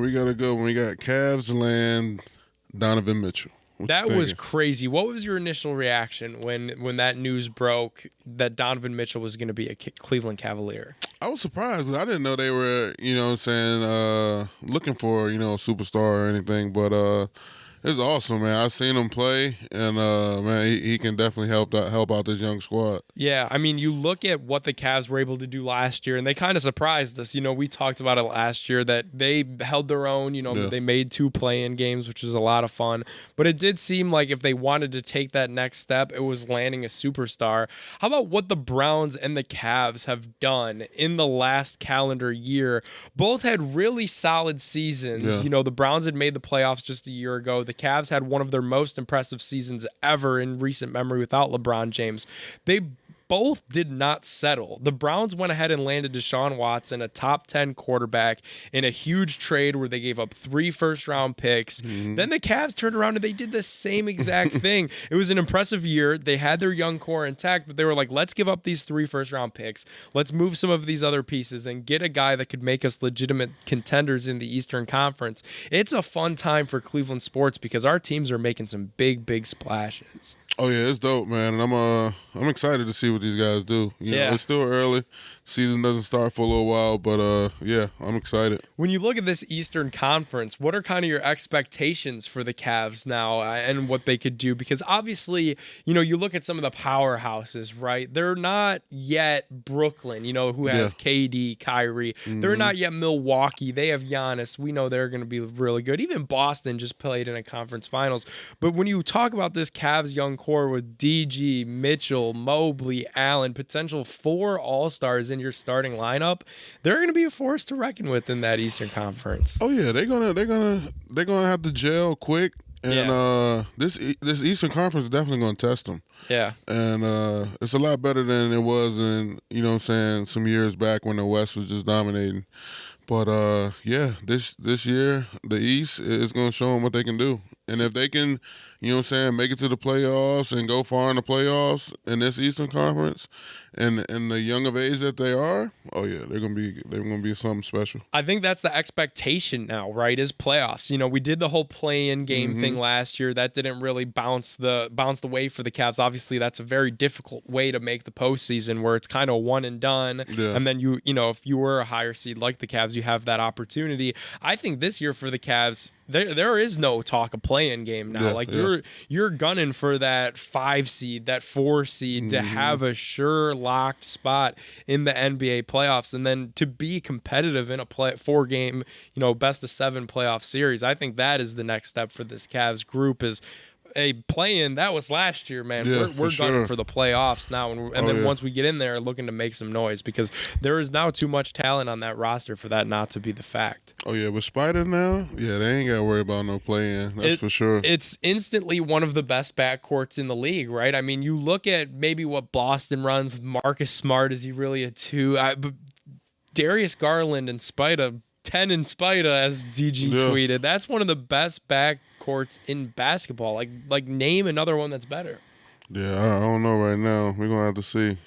We got to go when we got Cavs land Donovan Mitchell. That was crazy. What was your initial reaction when that news broke that Donovan Mitchell was going to be a Cleveland Cavalier? I was surprised. I didn't know they were, looking for, a superstar or anything. But it's awesome, man. I've seen him play, and man, he can definitely help out this young squad. Yeah, I mean, you look at what the Cavs were able to do last year, and they kind of surprised us. We talked about it last year that they held their own. They made 2 play-in games, which was a lot of fun. But it did seem like if they wanted to take that next step, it was landing a superstar. How about what the Browns and the Cavs have done in the last calendar year? Both had really solid seasons. Yeah. The Browns had made the playoffs just a year ago. The Cavs had one of their most impressive seasons ever in recent memory without LeBron James. They both did not settle. The Browns went ahead and landed Deshaun Watson, a top 10 quarterback, in a huge trade where they gave up 3 first-round picks. Mm-hmm. Then the Cavs turned around and they did the same exact thing. It was an impressive year. They had their young core intact, but they were like, let's give up these 3 first-round picks. Let's move some of these other pieces and get a guy that could make us legitimate contenders in the Eastern Conference. It's a fun time for Cleveland sports because our teams are making some big, big splashes. Oh yeah, it's dope, man, and I'm excited to see what these guys do. It's still early. Season doesn't start for a little while, but yeah, I'm excited. When you look at this Eastern Conference, what are kind of your expectations for the Cavs now and what they could do? Because obviously, you look at some of the powerhouses, right? They're not yet Brooklyn, who has KD, Kyrie. Mm-hmm. They're not yet Milwaukee. They have Giannis. We know they're going to be really good. Even Boston just played in a conference finals. But when you talk about this Cavs young core with DG, Mitchell, Mobley, Allen, potential 4 All-Stars in your starting lineup, they're going to be a force to reckon with in that Eastern Conference. Oh yeah, they're gonna have to gel quick, and this Eastern Conference is definitely gonna test them. Yeah, and it's a lot better than it was in some years back when the West was just dominating. But this year the East is gonna show them what they can do, and if they can, make it to the playoffs and go far in the playoffs in this Eastern Conference, and the young of age that they are, oh yeah, they're gonna be something special. I think that's the expectation now, right? Is playoffs. We did the whole play-in game thing last year. That didn't really bounce the way for the Cavs. Obviously, that's a very difficult way to make the postseason, where it's kind of one and done. Yeah. And then if you were a higher seed like the Cavs, you have that opportunity. I think this year for the Cavs, there is no talk of play-in game now. You're gunning for that 5 seed, that 4 seed to have a sure locked spot in the NBA playoffs, and then to be competitive in a 4-game, best of 7 playoff series. I think that is the next step for this Cavs group. Is a play-in. That was last year, man. Yeah, we're gunning for the playoffs now, and then once we get in there, looking to make some noise, because there is now too much talent on that roster for that not to be the fact. Oh yeah, with Spider now, they ain't got to worry about no play-in. That's for sure. It's instantly one of the best backcourts in the league, right? I mean, you look at maybe what Boston runs. Marcus Smart, is he really a 2? But Darius Garland and Spida, 10 in Spida, as DG tweeted. That's one of the best backcourts in basketball. Like name another one that's better. Yeah, I don't know right now. We're gonna have to see.